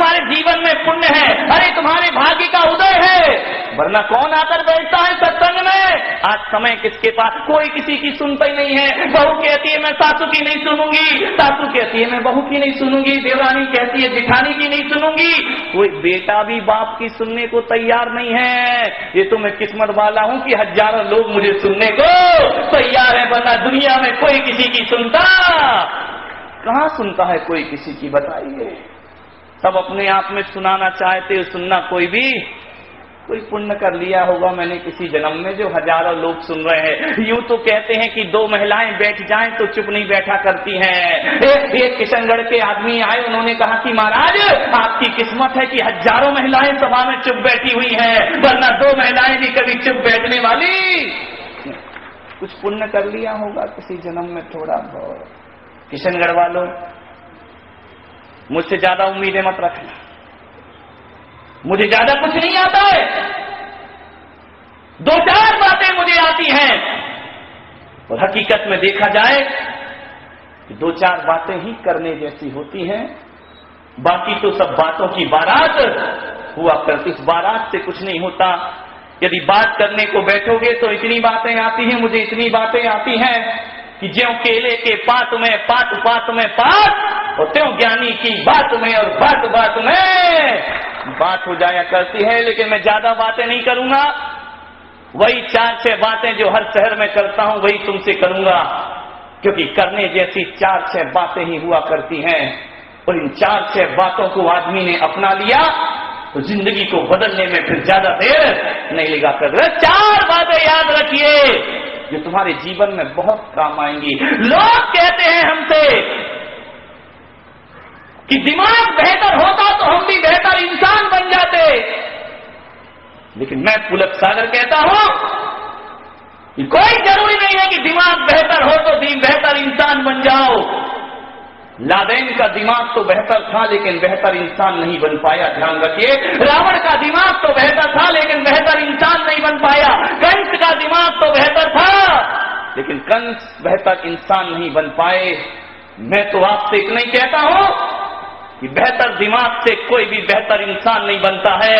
तुम्हारे जीवन में पुण्य है, अरे तुम्हारे भाग्य का उदय है। वरना कौन आकर बैठता है सत्संग में? आज समय किसके पास, कोई किसी की सुनता ही नहीं है। बहू कहती है मैं सासू की नहीं सुनूंगी, सासू कहती है मैं बहू की नहीं सुनूंगी, देवरानी कहती है जेठानी की नहीं सुनूंगी। कोई बेटा भी बाप की सुनने को तैयार नहीं है। ये तो मैं किस्मत वाला हूं कि हजारों लोग मुझे सुनने को तैयार है, वरना दुनिया में कोई किसी की सुनता कहां सुनता है कोई किसी की, बताइए। सब अपने आप में सुनाना चाहते, सुनना कोई पुण्य कर लिया होगा मैंने किसी जन्म में जो हजारों लोग सुन रहे हैं। यूं तो कहते हैं कि दो महिलाएं बैठ जाएं तो चुप नहीं बैठा करती हैं। एक किशनगढ़ के आदमी आए, उन्होंने कहा कि महाराज आपकी किस्मत है कि हजारों महिलाएं सभा में चुप बैठी हुई हैं, वरना दो महिलाएं भी कभी चुप बैठने वाली। कुछ पुण्य कर लिया होगा किसी जन्म में थोड़ा बहुत। किशनगढ़ वालों, मुझसे ज्यादा उम्मीदें मत रखना, मुझे ज्यादा कुछ नहीं आता है, दो चार बातें मुझे आती हैं। और हकीकत में देखा जाए कि दो चार बातें ही करने जैसी होती हैं, बाकी तो सब बातों की बारात हुआ करती। इस बारात से कुछ नहीं होता। यदि बात करने को बैठोगे तो इतनी बातें आती हैं, मुझे इतनी बातें आती हैं कि ज्यों केले के पात में पात पात में पात, और त्यों ज्ञानी की बात में और बात बात में बात हो जाया करती है। लेकिन मैं ज्यादा बातें नहीं करूंगा, वही चार छह बातें जो हर शहर में करता हूं वही तुमसे करूंगा, क्योंकि करने जैसी चार छह बातें ही हुआ करती हैं। और इन चार छह बातों को आदमी ने अपना लिया तो जिंदगी को बदलने में फिर ज्यादा देर नहीं लगा कर। चार बातें याद रखिए जो तुम्हारे जीवन में बहुत काम आएंगी। लोग कहते हैं हमसे कि दिमाग बेहतर होता तो हम भी बेहतर इंसान बन जाते, लेकिन मैं पुलक सागर कहता हूं कि कोई जरूरी नहीं है कि दिमाग बेहतर हो तो बेहतर इंसान बन जाओ। लादेन का दिमाग तो बेहतर था लेकिन बेहतर इंसान नहीं बन पाया, ध्यान रखिए। रावण का दिमाग तो बेहतर था लेकिन बेहतर इंसान नहीं बन पाया। कंस का दिमाग तो बेहतर था लेकिन कंस बेहतर इंसान नहीं बन पाए। मैं तो आपसे इतना ही कहता हूं कि बेहतर दिमाग से कोई भी बेहतर इंसान नहीं बनता है।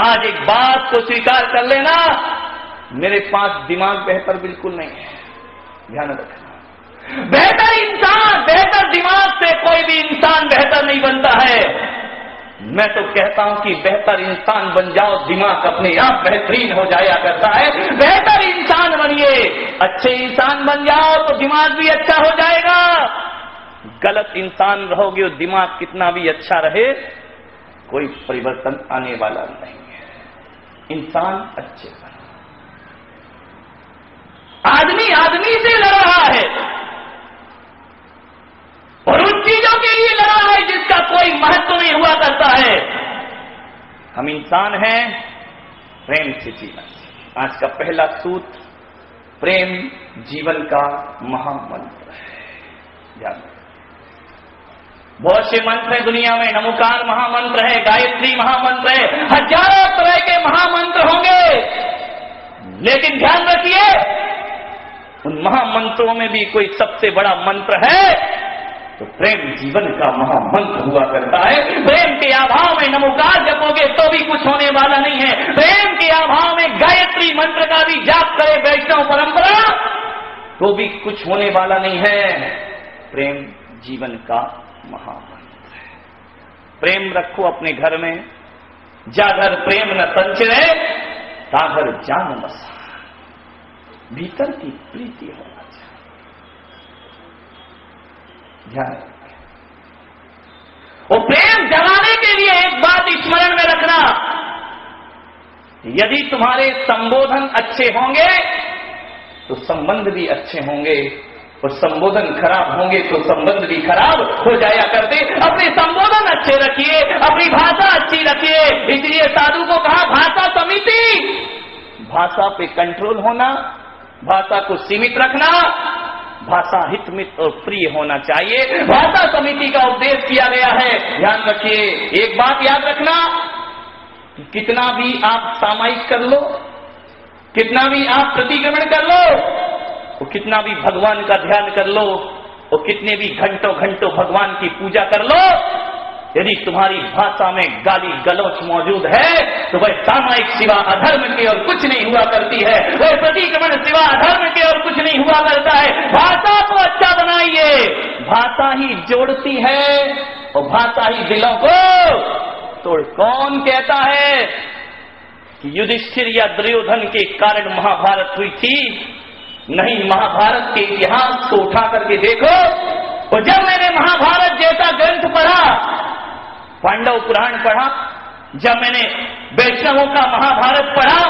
आज एक बात को स्वीकार कर लेना, मेरे पास दिमाग बेहतर बिल्कुल नहीं है, ध्यान रखना। बेहतर इंसान, बेहतर दिमाग से कोई भी इंसान बेहतर नहीं बनता है। मैं तो कहता हूं कि बेहतर इंसान बन जाओ, दिमाग अपने आप बेहतरीन हो जाया करता है। बेहतर इंसान बनिए, अच्छे इंसान बन जाओ तो दिमाग भी अच्छा हो जाएगा। गलत इंसान रहोगे और दिमाग कितना भी अच्छा रहे कोई परिवर्तन आने वाला नहीं है। इंसान अच्छे बनो। आदमी आदमी से लड़ रहा है और उन चीजों के लिए लड़ा है जिसका कोई महत्व नहीं हुआ करता है। हम इंसान हैं, प्रेम से जीवन। आज का पहला सूत्र, प्रेम जीवन का महामंत्र है। ध्यान, बहुत से मंत्र है दुनिया में, नमोकार महामंत्र है, गायत्री महामंत्र है, हजारों तरह के महामंत्र होंगे, लेकिन ध्यान रखिए उन महामंत्रों में भी कोई सबसे बड़ा मंत्र है तो प्रेम जीवन का महामंत्र हुआ करता है। प्रेम के अभाव में नमोकार जपोगे तो भी कुछ होने वाला नहीं है। प्रेम के अभाव में गायत्री मंत्र का भी जाप करे वैष्णव परंपरा तो भी कुछ होने वाला नहीं है। प्रेम जीवन का महामंत्र है। प्रेम रखो अपने घर में, जागर प्रेम न संचरे तागर जान बसा। भीतर की प्रीति होना चाहिए, ध्यान। वो प्रेम जगाने के लिए एक बात स्मरण में रखना, यदि तुम्हारे संबोधन अच्छे होंगे तो संबंध भी अच्छे होंगे, और संबोधन खराब होंगे तो संबंध भी खराब हो जाया करते। अपने संबोधन अच्छे रखिए, अपनी भाषा अच्छी रखिए। इसलिए साधु को कहा भाषा समिति, भाषा पे कंट्रोल होना, भाषा को सीमित रखना, भाषा हितमित और प्रिय होना चाहिए। भाषा समिति का उपदेश किया गया है। ध्यान रखिए, एक बात याद रखना, कितना भी आप सामायिक कर लो, कितना भी आप प्रतिक्रमण कर लो, और कितना भी भगवान का ध्यान कर लो, और कितने भी घंटों घंटों भगवान की पूजा कर लो, यदि तुम्हारी भाषा में गाली गलौच मौजूद है तो वह सामायिक सिवा अधर्म के और कुछ नहीं हुआ करती है, वह प्रतिक्रमण सिवा अधर्म के और कुछ नहीं हुआ करता है। भाषा को अच्छा बनाइए, भाषा ही जोड़ती है और भाषा ही दिलों को तोड़। कौन कहता है कि युधिष्ठिर या दुर्योधन के कारण महाभारत हुई थी? नहीं, महाभारत के इतिहास को उठा करके देखो। और जब मैंने महाभारत जैसा ग्रंथ पढ़ा, पांडव पुराण पढ़ा, जब मैंने वैष्णवों का महाभारत पढ़ा,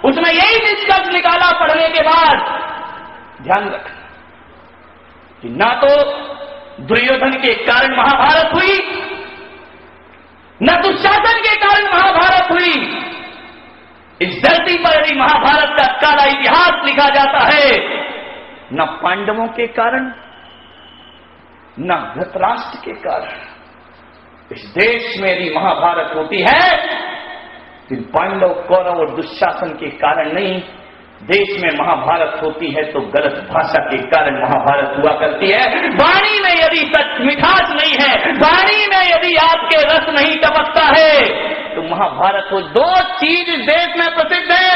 उसमें यही निष्कर्ष निकाला पढ़ने के बाद, ध्यान रखना कि ना तो दुर्योधन के कारण महाभारत हुई, न दुशासन के कारण महाभारत हुई। इस धरती पर यदि महाभारत का काला इतिहास लिखा जाता है, न पांडवों के कारण न धृतराष्ट्र के कारण। इस देश में यदि महाभारत होती है तो पांडव, कौरव और दुशासन के कारण नहीं। देश में महाभारत होती है तो गलत भाषा के कारण महाभारत हुआ करती है। वाणी में यदि सच मिठास नहीं है, वाणी में यदि आपके रस नहीं टपकता है तो महाभारत हो। दो चीज देश में प्रसिद्ध है,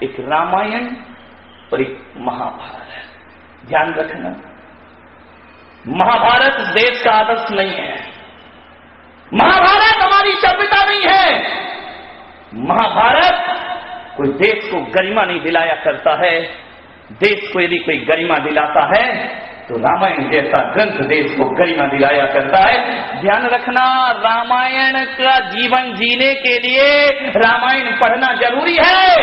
एक रामायण और एक महाभारत। ध्यान रखना, महाभारत इस देश का आदर्श नहीं है, महाभारत हमारी सभ्यता नहीं है। महाभारत कोई देश को गरिमा नहीं दिलाया करता है। देश को यदि कोई गरिमा दिलाता है तो रामायण जैसा ग्रंथ देश को गरिमा दिलाया करता है। ध्यान रखना, रामायण का जीवन जीने के लिए रामायण पढ़ना जरूरी है,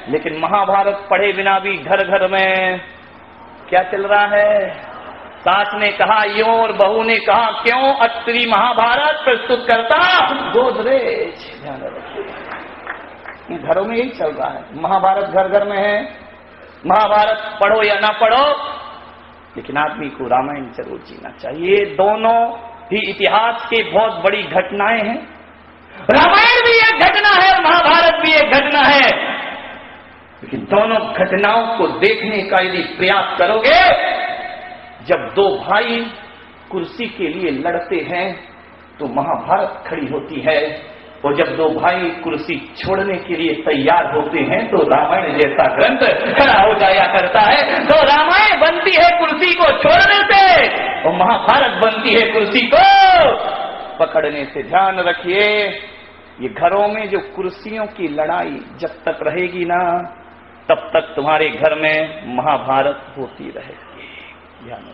लेकिन महाभारत पढ़े बिना भी घर घर में क्या चल रहा है? सास ने कहा यूं और बहू ने कहा क्यों, अत्रि महाभारत प्रस्तुत करता गोदरेज। ध्यान रखिए, घरों में यही चल रहा है। महाभारत घर घर में है। महाभारत पढ़ो या ना पढ़ो, लेकिन आदमी को रामायण जरूर जीना चाहिए। दोनों ही इतिहास की बहुत बड़ी घटनाएं हैं। रामायण भी एक घटना है और महाभारत भी एक घटना है, लेकिन दोनों घटनाओं को देखने का यदि प्रयास करोगे, जब दो भाई कुर्सी के लिए लड़ते हैं तो महाभारत खड़ी होती है, और जब दो भाई कुर्सी छोड़ने के लिए तैयार होते हैं तो रामायण जैसा ग्रंथ खड़ा हो जाया करता है। तो रामायण बनती है कुर्सी को छोड़ने से और महाभारत बनती है कुर्सी को पकड़ने से। ध्यान रखिए, ये घरों में जो कुर्सियों की लड़ाई जब तक रहेगी ना, तब तक तुम्हारे घर में महाभारत होती रहेगी। ध्यान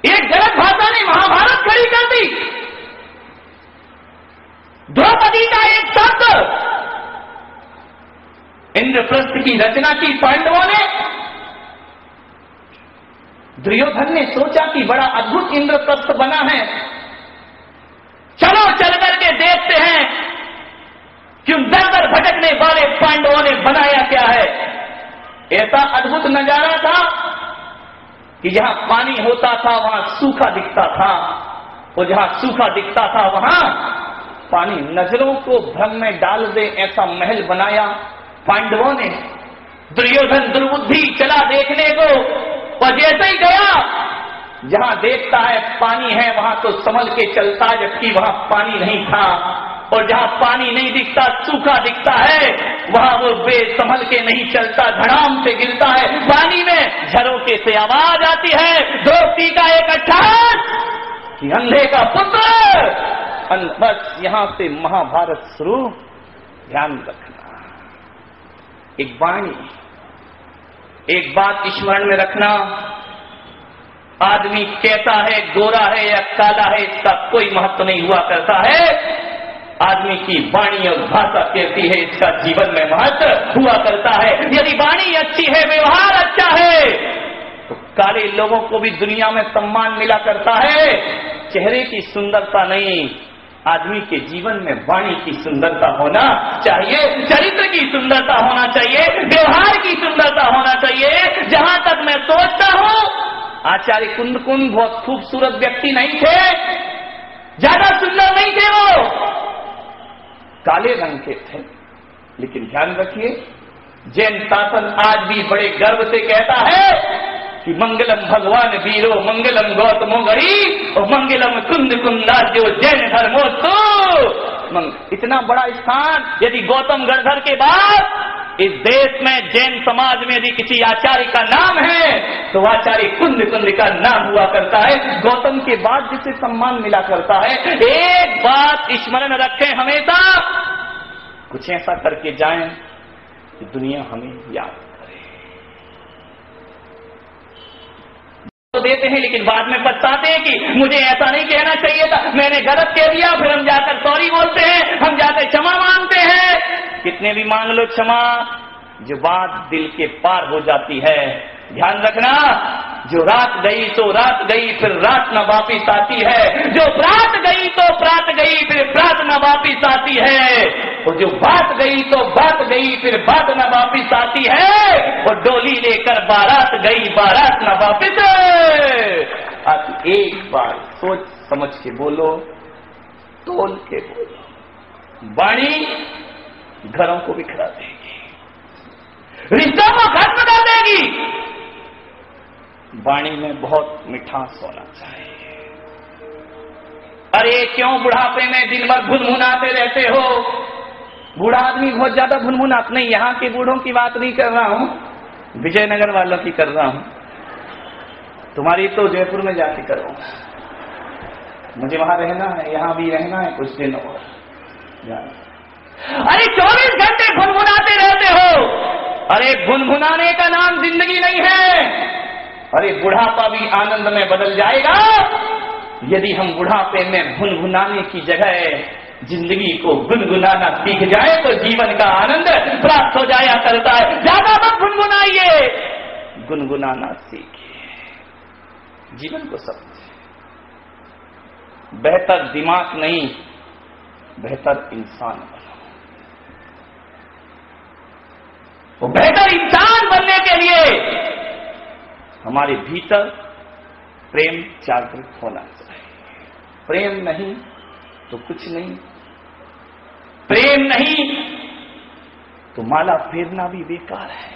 एक गलत भाषा ने महाभारत खड़ी कर दी। द्रौपदी का एक शब्द, इंद्रप्रस्थ की रचना की पांडवों ने। दुर्योधन ने सोचा कि बड़ा अद्भुत इंद्रप्रस्थ बना है, चलो चल करके देखते हैं क्यों दर दर भटकने वाले पांडवों ने बनाया क्या है। ऐसा अद्भुत नजारा था कि जहां पानी होता था वहां सूखा दिखता था, और जहां सूखा दिखता था वहां पानी। नजरों को भ्रम में डाल दे ऐसा महल बनाया पांडवों ने। दुर्योधन दुर्बुद्धि चला देखने को, और जैसे ही गया जहां देखता है पानी है वहां तो संभल के चलता, जबकि वहां पानी नहीं था। और जहां पानी नहीं दिखता, सूखा दिखता है, वहां वो बेसंभल के नहीं चलता, धड़ाम से गिरता है पानी में। झरोके से आवाज आती है, द्रौपदी का एक अट्टहास कि अंधे का पुत्र। बस यहां से महाभारत शुरू। ध्यान रखना, एक वाणी, एक बात स्मरण में रखना, आदमी कैसा है, गोरा है या काला है, इसका कोई महत्व नहीं हुआ करता है। आदमी की वाणी और भाषा कहती है, इसका जीवन में महत्व हुआ करता है। यदि वाणी अच्छी है, व्यवहार अच्छा है, तो काले लोगों को भी दुनिया में सम्मान मिला करता है। चेहरे की सुंदरता नहीं, आदमी के जीवन में वाणी की सुंदरता होना चाहिए, चरित्र की सुंदरता होना चाहिए, व्यवहार की सुंदरता होना चाहिए। जहां तक मैं सोचता हूं, आचार्य कुंद बहुत खूबसूरत व्यक्ति नहीं थे, ज्यादा सुंदर नहीं थे, वो काले रंग के थे। लेकिन ध्यान रखिए, जैन शासन आज भी बड़े गर्व से कहता है कि मंगलम भगवान वीरो मंगलम गौतमो गरी और मंगलम कुंद कुंदाज्यो जैन धर्मोत्सव। इतना बड़ा स्थान यदि गौतम गणधर के बाद इस देश में जैन समाज में यदि किसी आचार्य का नाम है तो आचार्य कुंद कुंद का नाम हुआ करता है। गौतम के बाद जिसे सम्मान मिला करता है। एक बात स्मरण रखें हमेशा, कुछ ऐसा करके जाएं कि दुनिया हमें याद करे। तो देते हैं लेकिन बाद में पछताते हैं कि मुझे ऐसा नहीं कहना चाहिए था, मैंने गलत कह दिया। फिर हम जाकर सॉरी बोलते हैं, हम जाकर क्षमा मांगते हैं। कितने भी मांग लो क्षमा, जो बात दिल के पार हो जाती है। ध्यान रखना, जो रात गई तो रात गई, फिर रात न वापिस आती है। जो रात गई तो रात गई, फिर रात न वापिस आती है। और जो बात गई तो बात गई, फिर बात न वापिस आती है। और डोली लेकर बारात गई, बारात न वापिस आती। एक बार सोच समझ के बोलो, तोल के बोलो। वाणी घरों को बिखरा देगी, रिश्तों को खत्म कर देगी। वाणी में बहुत मिठास होना चाहिए। अरे क्यों बुढ़ापे में दिन भर भुनभुनाते रहते हो? बूढ़ा आदमी बहुत ज्यादा भुनभुनात नहीं, यहाँ के बूढ़ों की बात नहीं कर रहा हूं, विजयनगर वालों की कर रहा हूं। तुम्हारी तो जयपुर में जाके करो, मुझे वहां रहना है, यहां भी रहना है कुछ दिन और। अरे 24 घंटे भुनभुनाते रहते हो। अरे भुनभुनाने का नाम जिंदगी नहीं है। अरे बुढ़ापा भी आनंद में बदल जाएगा यदि हम बुढ़ापे में भुनभुनाने की जगह जिंदगी को गुनगुनाना सीख जाए तो जीवन का आनंद प्राप्त हो जाया करता है। ज्यादा मत गुनगुनाइए, गुनगुनाना सीखिए, जीवन को समझिए। बेहतर दिमाग नहीं, बेहतर इंसान बनो। वो बेहतर इंसान बनने के लिए हमारे भीतर प्रेम जागृत होना चाहिए। प्रेम नहीं तो कुछ नहीं, प्रेम नहीं तो माला फेरना भी बेकार है,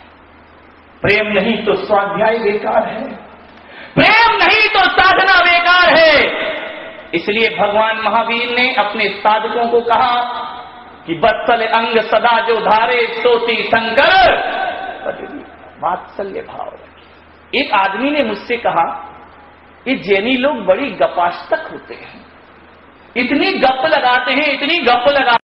प्रेम नहीं तो स्वाध्याय बेकार है, प्रेम नहीं तो साधना बेकार है। इसलिए भगवान महावीर ने अपने साधकों को कहा कि वत्सल अंग सदा जो धारे सोती शंकर, वात्सल्य भाव रखिए। एक आदमी ने मुझसे कहा, ये जैनी लोग बड़ी गपाष्टक होते हैं, इतनी गप लगाते हैं, इतनी गप लगा